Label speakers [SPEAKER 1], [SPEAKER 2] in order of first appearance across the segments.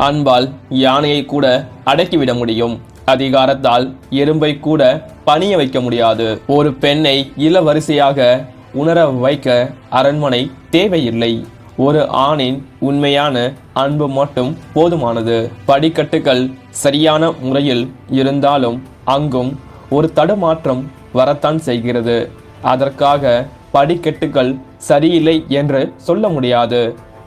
[SPEAKER 1] அன்பால் யானையை கூட அடக்கிவிட முடியும், அதிகாரத்தால் எறும்பை கூட பணிய வைக்க முடியாது. ஒரு பெண்ணை இளவரிசையாக உணர வைக்க அரண்மனை தேவையில்லை. ஒரு ஆணின் உண்மையான அன்பு மட்டும் போதுமானது. படிக்கட்டுகள் சரியான முறையில் இருந்தாலும் அங்கும் ஒரு தடுமாற்றம் வரத்தான் செய்கிறது. அதற்காக படிக்கட்டுகள் சரியில்லை என்று சொல்ல முடியாது.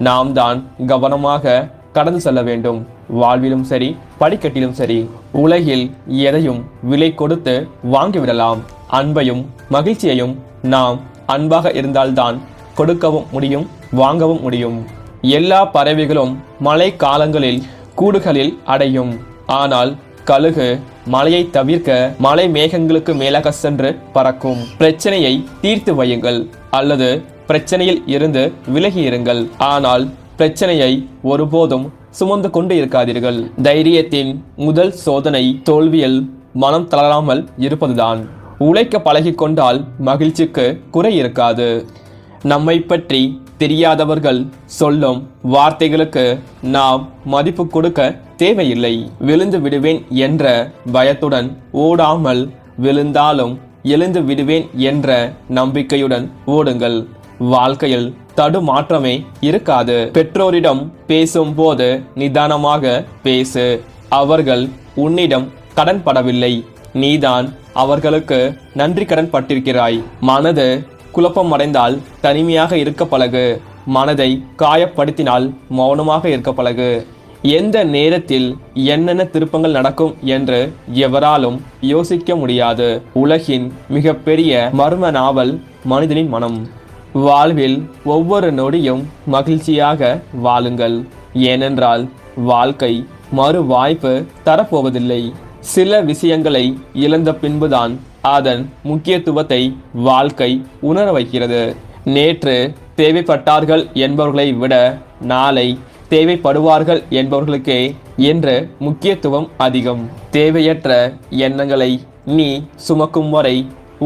[SPEAKER 1] நாம் தான் கவனமாக கடந்து செல்ல வேண்டும். வாழ்விலும் சரி, படிக்கட்டிலும் சரி. உலகில் எதையும் விலை கொடுத்து வாங்கிவிடலாம். அன்பையும் மகிழ்ச்சியையும் நாம் அன்பாக இருந்தால்தான் கொடுக்கவும் முடியும், வாங்கவும் முடியும். எல்லா பறவைகளும் மழை காலங்களில் கூடுகளில் அடையும். ஆனால் கழுகு மழையை தவிர்க்க மலை மேகங்களுக்கு மேலாக சென்று பறக்கும். பிரச்சனையை தீர்த்து வையுங்கள் அல்லது பிரச்சனையில் இருந்து விலகி இருங்கள். ஆனால் பிரச்சனையை ஒருபோதும் சுமந்து கொண்டு இருக்காதீர்கள். தைரியத்தின் முதல் சோதனை தோல்வியில் மனம் தளராமல் இருப்பதுதான். உழைக்க பழகி கொண்டால் மகிழ்ச்சிக்கு குறை இருக்காது. நம்மை பற்றி தெரியாதவர்கள் சொல்லும் வார்த்தைகளுக்கு நாம் மதிப்பு கொடுக்க தேவையில்லை. விழுந்து விடுவேன் என்ற பயத்துடன் ஓடாமல், விழுந்தாலும் எழுந்து விடுவேன் என்ற நம்பிக்கையுடன் ஓடுங்கள். வாழ்க்கையில் தடுமாற்றமே இருக்காது. பெற்றோரிடம் பேசும் போது நிதானமாக பேசு. அவர்கள் உன்னிடம் கடன் படவில்லை, நீதான் அவர்களுக்கு நன்றி கடன் பட்டிருக்கிறாய். மனது குழப்பம் அடைந்தால் தனிமையாக இருக்க பழகு. மனதை காயப்படுத்தினால் மௌனமாக இருக்க பழகு. எந்த நேரத்தில் என்னென்ன திருப்பங்கள் நடக்கும் என்று எவராலும் யோசிக்க முடியாது. உலகின் மிகப்பெரிய மர்ம நாவல் மனிதனின் மனம். வாழ்வில் ஒவ்வொரு நொடியும் மகிழ்ச்சியாக வாழுங்கள். ஏனென்றால் வாழ்க்கை மறு வாய்ப்பு தரப்போவதில்லை. சில விஷயங்களை இழந்த பின்புதான் அதன் முக்கியத்துவத்தை வாழ்க்கை உணர வைக்கிறது. நேற்று தேவைப்பட்டார்கள் என்பவர்களை விட நாளை தேவைப்படுவார்கள் என்பவர்களுக்கே என்று முக்கியத்துவம் அதிகம். தேவையற்ற எண்ணங்களை நீ சுமக்கும் வரை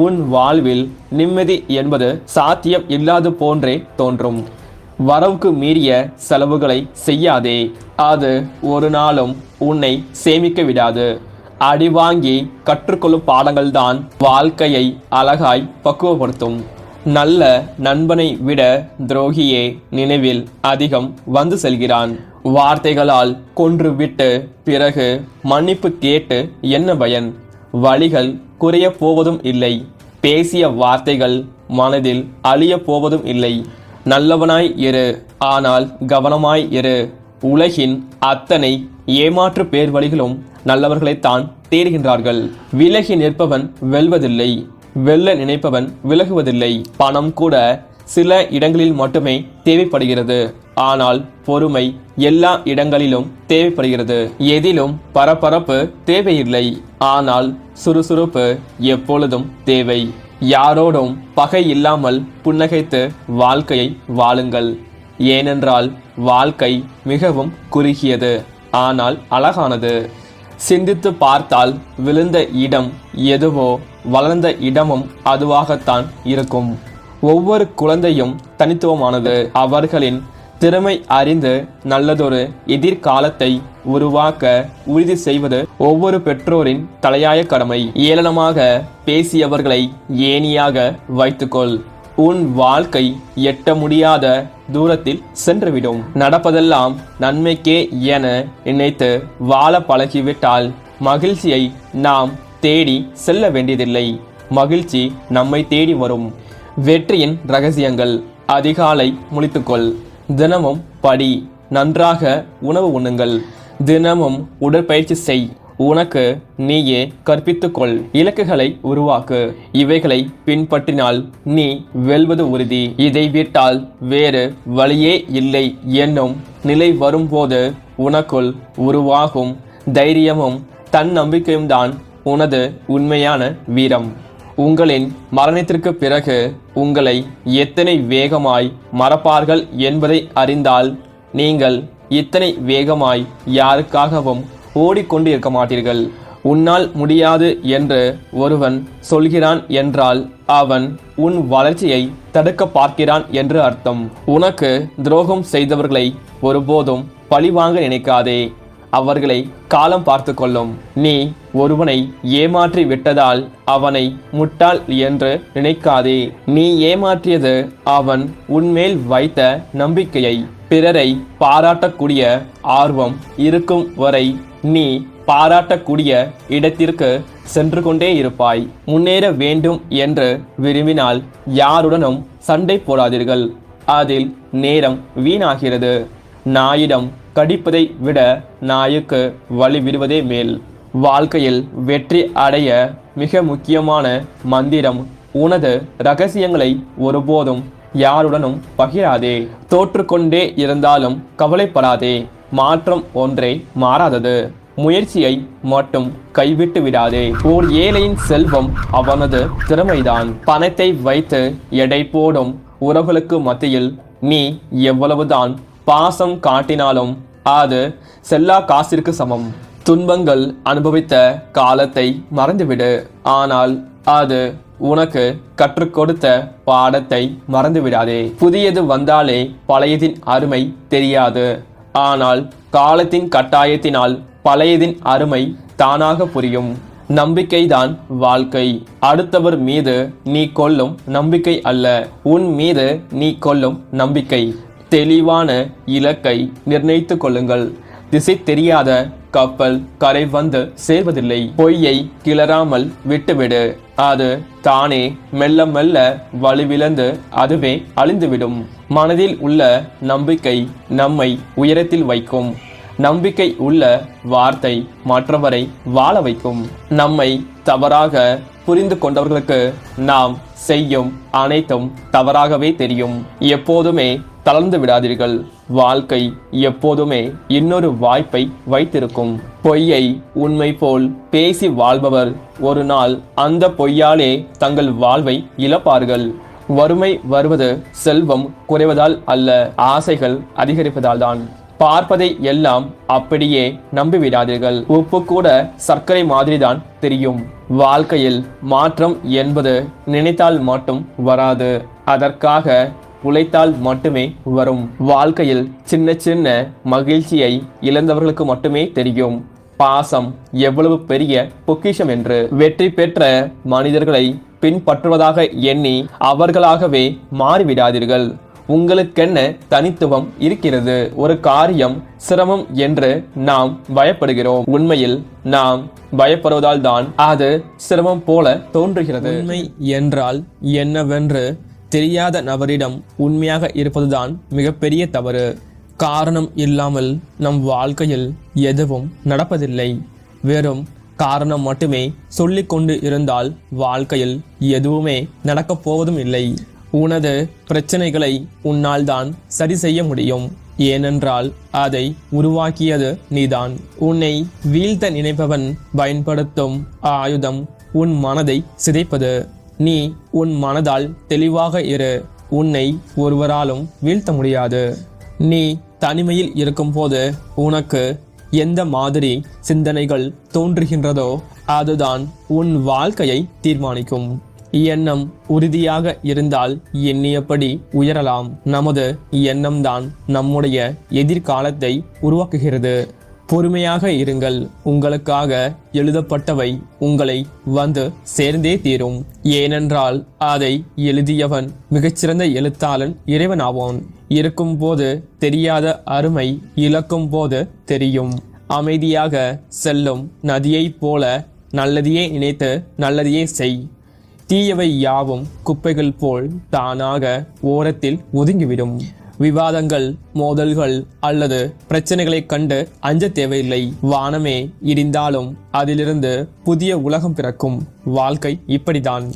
[SPEAKER 1] உன் வாழ்வில் நிம்மதி என்பது சாத்தியம் இல்லாது போன்றே தோன்றும். வரவுக்கு மீறிய செலவுகளை செய்யாதே. அது ஒரு நாளும் உன்னை சேமிக்க விடாது. அடி வாங்கி கற்றுக்கொள்ளும் பாடங்கள் தான் வாழ்க்கையை அழகாய் பக்குவப்படுத்தும். நல்ல நண்பனை விட துரோகியே நினைவில் அதிகம் வந்து செல்கிறான். வார்த்தைகளால் கொன்று விட்டு பிறகு மன்னிப்பு கேட்டு என்ன பயன்? வழிகள் குறைய போவதும் இல்லை. பேசிய வார்த்தைகள் மனதில் அழிய போவதும் இல்லை. நல்லவனாய் இரு, ஆனால் கவனமாய் இரு. உலகின் அத்தனை ஏமாற்று பேர் வழிகளும் நல்லவர்களைத்தான் தேடுகின்றார்கள். விலகி நிற்பவன் வெல்வதில்லை, வெல்ல நினைப்பவன் விலகுவதில்லை. பணம் கூட சில இடங்களில் மட்டுமே தேவைப்படுகிறது. ஆனால் பொறுமை எல்லா இடங்களிலும் தேவைப்படுகிறது. எதிலும் பரபரப்பு தேவையில்லை, ஆனால் சுறுசுறுப்பு எப்பொழுதும் தேவை. யாரோடும் பகை இல்லாமல் புன்னகைத்து வாழ்க்கையை வாழுங்கள். ஏனென்றால் வாழ்க்கை மிகவும் குறுகியது, ஆனால் அழகானது. சிந்தித்து பார்த்தால் விழுந்த இடம் எதுவோ வளர்ந்த இடமும் அதுவாகத்தான் இருக்கும். ஒவ்வொரு குழந்தையும் தனித்துவமானது. அவர்களின் திறமை அறிந்து நல்லதொரு எதிர்காலத்தை உருவாக்க உறுதி செய்வது ஒவ்வொரு பெற்றோரின் தலையாய கடமை. ஏளனமாக பேசியவர்களை ஏணியாக வைத்துக்கொள். உன் வாழ்க்கை எட்ட முடியாத தூரத்தில் சென்றுவிடும். நடப்பதெல்லாம் நன்மைக்கே என நினைத்து வாழ பழகிவிட்டால் மகிழ்ச்சியை நாம் தேடி செல்ல வேண்டியதில்லை. மகிழ்ச்சி நம்மை தேடி வரும். வெற்றியின் ரகசியங்கள். அதிகாலை முழித்துக்கொள். தினமும் படி. நன்றாக உணவு உண்ணுங்கள். தினமும் உடற்பயிற்சி செய். உனக்கு நீயே கற்பித்துக்கொள். இலக்குகளை உருவாக்கு. இவைகளை பின்பற்றினால் நீ வெல்வது உறுதி. இதை விட்டால் வேறு வழியே இல்லை என்னும் நிலை வரும்போது உனக்குள் உருவாகும் தைரியமும் தன்னம்பிக்கையும் தான் உனது உண்மையான வீரம். உங்களின் மரணத்திற்கு பிறகு உங்களை எத்தனை வேகமாய் மறப்பார்கள் என்பதை அறிந்தால் நீங்கள் இத்தனை வேகமாய் யாருக்காகவும் ஓடிக்கொண்டு இருக்க மாட்டீர்கள். உன்னால் முடியாது என்று ஒருவன் சொல்கிறான் என்றால் அவன் உன் வளர்ச்சியை தடுக்க பார்க்கிறான் என்று அர்த்தம். உனக்கு துரோகம் செய்தவர்களை ஒருபோதும் பழிவாங்க நினைக்காதே. அவர்களை காலம் பார்த்து கொள்ளும். நீ ஒருவனை ஏமாற்றி விட்டதால் அவனை முட்டாள் என்று நினைக்காதே. நீ ஏமாற்றியது அவன் உன்மேல் வைத்த நம்பிக்கையை. பிறரை பாராட்டக்கூடிய ஆர்வம் இருக்கும் வரை நீ பாராட்டக்கூடிய இடத்திற்கு சென்று கொண்டே இருப்பாய். முன்னேற வேண்டும் என்று விரும்பினால் யாருடனும் சண்டை போடாதீர்கள். அதில் நேரம் வீணாகிறது. நாயிடம் கடிப்பதை விட நாய்க்கு வழி விடுவதே மேல். வாழ்க்கையில் வெற்றி அடைய மிக முக்கியமான மந்திரம், உனது ரகசியங்களை ஒருபோதும் யாருடனும் பகிராதே. தோற்றுக்கொண்டே இருந்தாலும் கவலைப்படாதே. மாற்றம் ஒன்றே மாறாதது. முயற்சியை மட்டும் கைவிட்டு விடாதே. ஓர் ஏழையின் செல்வம் அவனது திறமைதான். பணத்தை வைத்து எடை போடும் உறவுகளுக்கு மத்தியில் நீ எவ்வளவுதான் பாசம் காட்டினாலும் அது செல்லா காசிற்கு சமம். துன்பங்கள் அனுபவித்த காலத்தை மறந்துவிடு. ஆனால் அது உனக்கு கற்றுக் கொடுத்த பாடத்தை மறந்துவிடாதே. புதியது வந்தாலே பழையதின் அருமை தெரியாது. ஆனால் காலத்தின் கட்டாயத்தினால் பழையதின் அருமை தானாக புரியும். நம்பிக்கைதான் வாழ்க்கை. அடுத்தவர் மீது நீ கொள்ளும் நம்பிக்கை அல்ல, உன் மீது நீ கொள்ளும் நம்பிக்கை. தெளிவான இலக்கை நிர்ணயித்துக் கொள்ளுங்கள். திசை தெரியாத கப்பல் கரை வந்து சேர்வதில்லை. பொய்யை கிளறாமல் விட்டுவிடு. அது தானே மெல்ல மெல்ல வலுவிழந்து அதுவே அழிந்துவிடும். மனதில் உள்ள நம்பிக்கை நம்மை உயரத்தில் வைக்கும். நம்பிக்கை உள்ள வார்த்தை மற்றவரை வாழ வைக்கும். நம்மை தவறாக புரிந்து கொண்டவர்களுக்கு நாம் செய்யும் அனைத்தும் தவறாகவே தெரியும். எப்போதுமே தளர்ந்து விடாதீர்கள். வாழ்க்கை எப்போதுமே இன்னொரு வாய்ப்பை வைத்திருக்கும். பொய்யை உண்மை போல் பேசி வாழ்பவர் ஒரு நாள் அந்த பொய்யாலே தங்கள் வாழ்வை இழப்பார்கள். வறுமை வருவது செல்வம் குறைவதால் அல்ல, ஆசைகள் அதிகரிப்பதால் தான். பார்ப்பதை எல்லாம் அப்படியே நம்பிவிடாதீர்கள். உப்பு கூட சர்க்கரை மாதிரிதான் தெரியும். வாழ்க்கையில் மாற்றம் என்பது நினைத்தால் மட்டும் வராது, அதற்காக உழைத்தால் மட்டுமே வரும். வாழ்க்கையில் சின்ன சின்ன மகிழ்ச்சியை இழந்தவர்களுக்கு மட்டுமே தெரியும் பாசம் எவ்வளவு பெரிய பொக்கிஷம் என்று. வெற்றி பெற்ற மனிதர்களை பின்பற்றுவதாக எண்ணி அவர்களாகவே மாறிவிடாதீர்கள். உங்களுக்கென்ன தனித்துவம் இருக்கிறது? ஒரு காரியம் சிரமம் என்று நாம் பயப்படுகிறோம். உண்மையில் நாம் பயப்படுவதால் தான் அது சிரமம் போல தோன்றுகிறது. உண்மை என்றால் என்னவென்று தெரியாத நபரிடம் உண்மையாக இருப்பதுதான் மிகப்பெரிய தவறு. காரணம் இல்லாமல் நம் வாழ்க்கையில் எதுவும் நடப்பதில்லை. வெறும் காரணம் மட்டுமே சொல்லிக் கொண்டு இருந்தால் வாழ்க்கையில் எதுவுமே நடக்கப் போவதும் இல்லை. உனது பிரச்சனைகளை உன்னால் தான் சரி செய்ய முடியும். ஏனென்றால் அதை உருவாக்கியது நீதான். உன்னை வீழ்த்த நினைப்பவன் பயன்படுத்தும் ஆயுதம் உன் மனதை சிதைப்பது. நீ உன் மனதால் தெளிவாக இரு. உன்னை ஒருவராலும் வீழ்த்த முடியாது. நீ தனிமையில் இருக்கும்போது உனக்கு எந்த மாதிரி சிந்தனைகள் தோன்றுகின்றதோ அதுதான் உன் வாழ்க்கையை தீர்மானிக்கும். எண்ணம் உறுதியாக இருந்தால் எண்ணியபடி உயரலாம். நமது எண்ணம்தான் நம்முடைய எதிர்காலத்தை உருவாக்குகிறது. பொறுமையாக இருங்கள். உங்களுக்காக எழுதப்பட்டவை உங்களை வந்து சேர்ந்தே தீரும். ஏனென்றால் அதை எழுதியவன் மிகச்சிறந்த எழுத்தாளன் இறைவனாவான். இருக்கும்போது தெரியாத அருமை இழக்கும் போது தெரியும். அமைதியாக செல்லும் நதியைப் போல நல்லதையே நினைத்து நல்லதையே செய். தீயவை யாவும் குப்பைகள் போல் தானாக ஓரத்தில் ஒதுங்கிவிடும். விவாதங்கள், மோதல்கள் அல்லது பிரச்சனைகளை கண்டு அஞ்ச தேவையில்லை. வானமே இடிந்தாலும் அதிலிருந்து புதிய உலகம் பிறக்கும். வாழ்க்கை இப்படிதான்.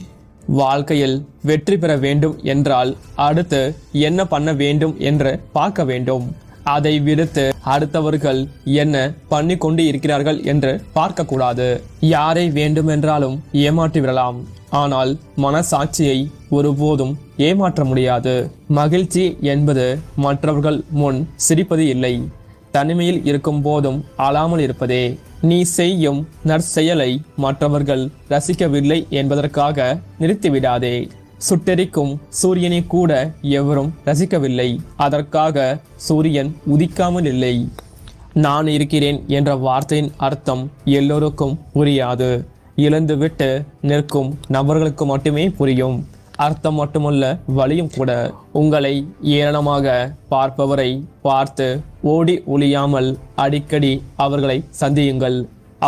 [SPEAKER 1] வாழ்க்கையில் வெற்றி பெற வேண்டும் என்றால் அடுத்து என்ன பண்ண வேண்டும் என்று பார்க்க வேண்டும். அதை விடுத்து அடுத்தவர்கள் என்ன பண்ணி கொண்டு இருக்கிறார்கள் என்று பார்க்க கூடாது. யாரை வேண்டுமென்றாலும் ஏமாற்றி விடலாம், ஆனால் மனசாட்சியை ஒருபோதும் ஏமாற்ற முடியாது. மகிழ்ச்சி என்பது மற்றவர்கள் முன் சிரிப்பது இல்லை, தனிமையில் இருக்கும் போதும் அழாமல் இருப்பதே. நீ செய்யும் நற்செயலை மற்றவர்கள் ரசிக்கவில்லை என்பதற்காக நிறுத்திவிடாதே. சுட்டெரிக்கும் சூரியனை கூட எவரும் ரசிக்கவில்லை. அதற்காக சூரியன் உதிக்காமல் இல்லை. நான் இருக்கிறேன் என்ற வார்த்தையின் அர்த்தம் எல்லோருக்கும் புரியாது. இழந்துவிட்டு நிற்கும் நபர்களுக்கு மட்டுமே புரியும். அர்த்தம் மட்டுமல்ல, வழியும் கூட. உங்களை ஏளனமாக பார்ப்பவரை பார்த்து ஓடி ஒளியாமல் அடிக்கடி அவர்களை சந்தியுங்கள்.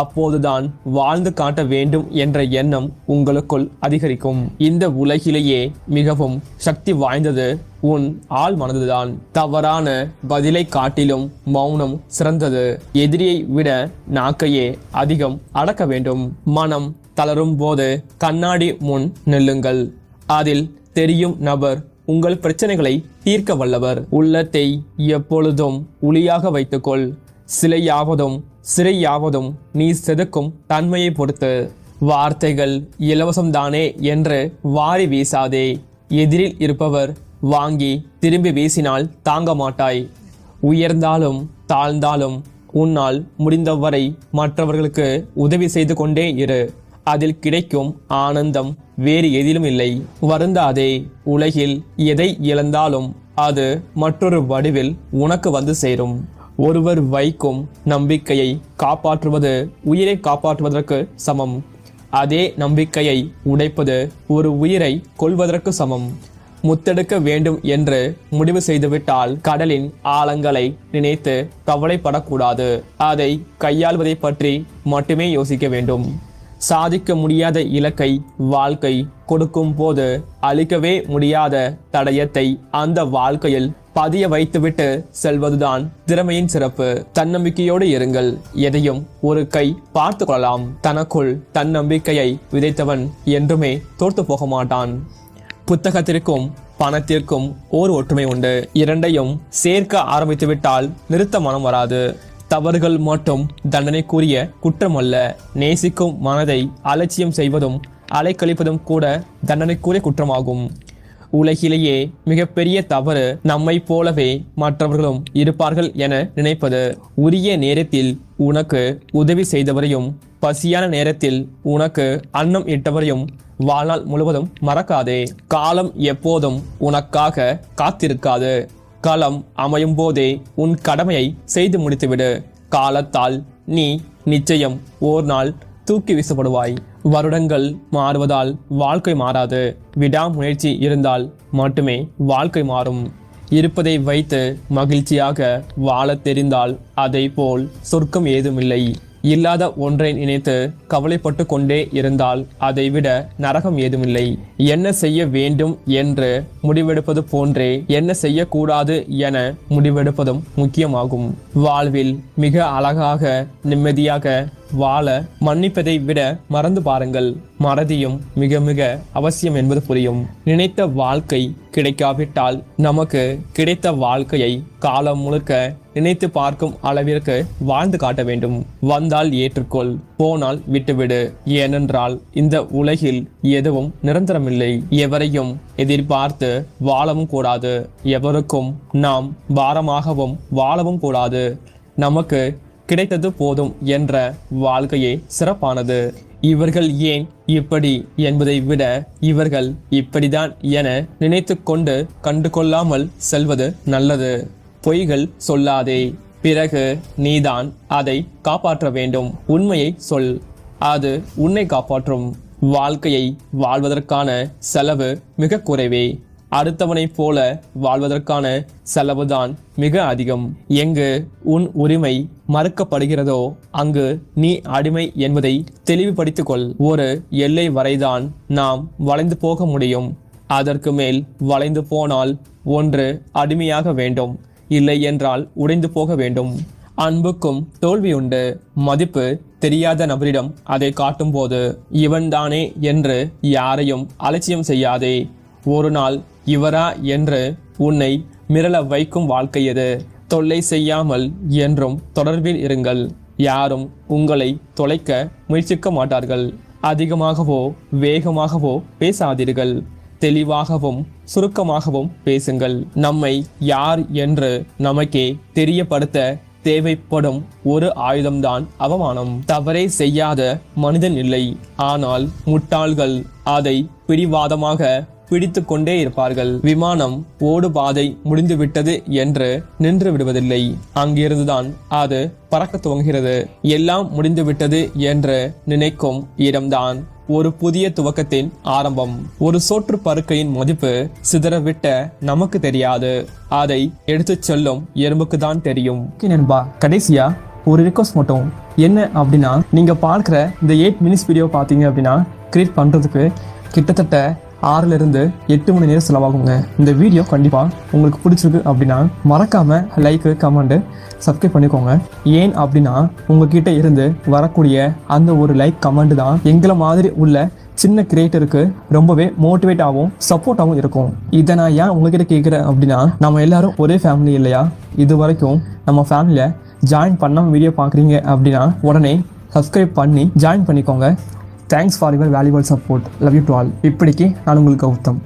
[SPEAKER 1] அப்போதுதான் வாழ்ந்து காட்ட வேண்டும் என்ற எண்ணம் உங்களுக்குள் அதிகரிக்கும். இந்த உலகிலேயே மிகவும் சக்தி வாய்ந்தது உன் ஆள் மனதுதான். தவறான பதிலை காட்டிலும் மௌனம் சிறந்தது. எதிரியை விட நாக்கையே அதிகம் அடக்க வேண்டும். மனம் தளரும் போது கண்ணாடி முன் நில்லுங்கள். அதில் தெரியும் நபர் உங்கள் பிரச்சனைகளை தீர்க்க வல்லவர். உள்ளத்தை எப்பொழுதும் ஒளியாக வைத்துக்கொள். சிலையாவதும் சிறையாவதும் நீ செதுக்கும் தன்மையை பொறுத்து. வார்த்தைகள் இலவசம்தானே என்று வாரி வீசாதே. எதிரில் இருப்பவர் வாங்கி திரும்பி வீசினால் தாங்க மாட்டாய். உயர்ந்தாலும் தாழ்ந்தாலும் உன்னால் முடிந்தவரை மற்றவர்களுக்கு உதவி செய்து கொண்டே இரு. அதில் கிடைக்கும் ஆனந்தம் வேறு எதிலும் இல்லை. வருந்தாதே. உலகில் எதை இழந்தாலும் அது மற்றொரு வடிவில் உனக்கு வந்து சேரும். ஒருவர் வைக்கும் நம்பிக்கையை காப்பாற்றுவது உயிரை காப்பாற்றுவதற்கு சமம். அதே நம்பிக்கையை உடைப்பது ஒரு உயிரை கொல்வதற்கு சமம். முத்தெடுக்க வேண்டும் என்று முடிவு செய்துவிட்டால் கடலின் ஆழங்களை நினைத்து கவலைப்படக்கூடாது. அதை கையாள்வதை பற்றி மட்டுமே யோசிக்க வேண்டும். சாதிக்க முடியாத இலக்கை வாழ்க்கை கொடுக்கும் போது அழிக்கவே முடியாத தடயத்தை அந்த வாழ்க்கையில் பதிய வைத்துவிட்டு செல்வதுதான் திறமையின் சிறப்பு. தன்னம்பிக்கையோடு இருங்கள். எதையும் ஒரு கை பார்த்து கொள்ளலாம். தனக்குள் தன்னம்பிக்கையை விதைத்தவன் என்றுமே தோற்று போக மாட்டான். புத்தகத்திற்கும் பணத்திற்கும் ஓர் ஒற்றுமை உண்டு. இரண்டையும் சேர்க்க ஆரம்பித்துவிட்டால் நிறுத்த மனம் வராது. தவறுகள் மட்டும் தண்டனைக்குரிய குற்றம் அல்ல. நேசிக்கும் மனதை அலட்சியம் செய்வதும் அலைக்கழிப்பதும் கூட தண்டனைக்குரிய குற்றமாகும். உலகிலேயே மிகப்பெரிய தவறு நம்மை போலவே மற்றவர்களும் இருப்பார்கள் என நினைப்பது. உரிய நேரத்தில் உனக்கு உதவி செய்தவரையும் பசியான நேரத்தில் உனக்கு அன்னம் இட்டவரையும் வாழ்நாள் முழுவதும் மறக்காதே. காலம் எப்போதும் உனக்காக காத்திருக்காது. களம் அமையும் போதே உன் கடமையை செய்து முடித்துவிடு. காலத்தால் நீ நிச்சயம் ஓர் நாள் தூக்கி வீசப்படுவாய். வருடங்கள் மாறுவதால் வாழ்க்கை மாறாது. விடாமுயற்சி இருந்தால் மட்டுமே வாழ்க்கை மாறும். இருப்பதை வைத்து மகிழ்ச்சியாக வாழ தெரிந்தால் அதை போல் சொர்க்கம் ஏதுமில்லை. இல்லாத ஒன்றை நினைத்து கவலைப்பட்டு கொண்டே இருந்தால் அதை விட நரகம் ஏதுமில்லை. என்ன செய்ய வேண்டும் என்று முடிவெடுப்பது போன்றே என்ன செய்யக்கூடாது என முடிவெடுப்பதும் முக்கியமாகும். வாழ்வில் மிக அழகாக நிம்மதியாக வாழ மன்னிப்பதை விட மறந்து பாருங்கள். மறதியும் மிக மிக அவசியம் என்பது புரியும். நினைத்த வாழ்க்கை கிடைக்காவிட்டால் நமக்கு கிடைத்த வாழ்க்கையை காலம் முழுக்க நினைத்து பார்க்கும் அளவிற்கு வாழ்ந்து காட்ட வேண்டும். வந்தால் ஏற்றுக்கொள், போனால் விட்டுவிடு. ஏனென்றால் இந்த உலகில் எதுவும் நிரந்தரமில்லை. எவரையும் எதிர்பார்த்து வாழவும் கூடாது. எவருக்கும் நாம் பாரமாகவும் வாழவும் கூடாது. நமக்கு கிடைத்தது போதும் என்ற வாழ்க்கையே சிறப்பானது. இவர்கள் ஏன் இப்படி என்பதை விட இவர்கள் இப்படிதான் என நினைத்து கொண்டு கண்டு கொள்ளாமல் செல்வது நல்லது. பொய்கள் சொல்லாதே. பிறகு நீதான் அதை காப்பாற்ற வேண்டும். உண்மையை சொல், அது உன்னை காப்பாற்றும். வாழ்க்கையை வாழ்வதற்கான செலவு மிக குறைவே. அடுத்தவனைப் போல வாழ்வதற்கான செலவுதான் மிக அதிகம். எங்கு உன் உரிமை மறுக்கப்படுகிறதோ அங்கு நீ அடிமை என்பதை தெளிவுபடுத்திக் கொள். ஒரு எல்லை வரைதான் நாம் வளைந்து போக முடியும். அதற்கு மேல் வளைந்து போனால் ஒன்று அடிமையாக வேண்டும், இல்லை என்றால் உடைந்து போக வேண்டும். அன்புக்கும் தோல்வியுண்டு. மதிப்பு தெரியாத நபரிடம் அதை காட்டும் போது இவன்தானே என்று யாரையும் அலட்சியம் செய்யாதே. ஒரு நாள் இவரா என்று உன்னை மிரள வைக்கும் வாழ்க்கையது. தொல்லை செய்யாமல் என்றும் தொடர்பில் இருங்கள். யாரும் உங்களை தொலைக்க முயற்சிக்க மாட்டார்கள். அதிகமாகவோ வேகமாகவோ பேசாதீர்கள். தெளிவாகவும் சுருக்கமாகவும் பேசுங்கள். நம்மை யார் என்று நமக்கே தெரியப்படுத்த தேவைப்படும் ஒரு ஆயுதம்தான் அவமானம். தவறே செய்யாத மனிதன் இல்லை. ஆனால் முட்டாள்கள் அதை பிடிவாதமாக பிடித்து கொண்டே இருப்பார்கள். விமானம் ஓடு பாதை முடிந்து விட்டது என்று நின்று விடுவதில்லை. அங்கிருந்துதான் அது பறக்க துவங்குகிறது. எல்லாம் முடிந்து விட்டது என்று நினைக்கும் இடம்தான் ஒரு புதிய துவக்கத்தின் ஆரம்பம். ஒரு சோற்று பருக்கையின் மதிப்பு சிதறவிட்ட நமக்கு தெரியாது, அதை எடுத்துச் செல்லும் எறும்புக்கு தான் தெரியும். நண்பா, கடைசியா ஒரு ரிக்வஸ்ட் மட்டும் என்ன அப்படின்னா, நீங்க பார்க்குற இந்த 8 மினிட்ஸ் வீடியோ பார்த்தீங்க அப்படின்னா கிரியேட் பண்றதுக்கு கிட்டத்தட்ட 6 இருந்து 8 மணி நேரம் செலவாகுங்க. இந்த வீடியோ கண்டிப்பா உங்களுக்கு பிடிச்சிருக்கு அப்படின்னா மறக்காம லைக், கமெண்ட், சப்ஸ்கிரைப் பண்ணிக்கோங்க. ஏன் அப்படின்னா உங்ககிட்ட இருந்து வரக்கூடிய அந்த ஒரு லைக், கமெண்ட் தான் எங்களை மாதிரி உள்ள சின்ன கிரியேட்டருக்கு ரொம்பவே மோட்டிவேட் ஆகும், சப்போர்ட்டாகவும் இருக்கும். இதை நான் ஏன் உங்ககிட்ட கேட்குறேன் அப்படின்னா, நம்ம எல்லாரும் ஒரே ஃபேமிலி இல்லையா? இது வரைக்கும் நம்ம ஃபேமிலியை ஜாயின் பண்ணாமல் வீடியோ பார்க்குறீங்க அப்படின்னா உடனே சப்ஸ்கிரைப் பண்ணி ஜாயின் பண்ணிக்கோங்க. Thanks for your valuable support. Love you to all. இப்படிக்கு நான் உங்களுக்கு கௌதம்.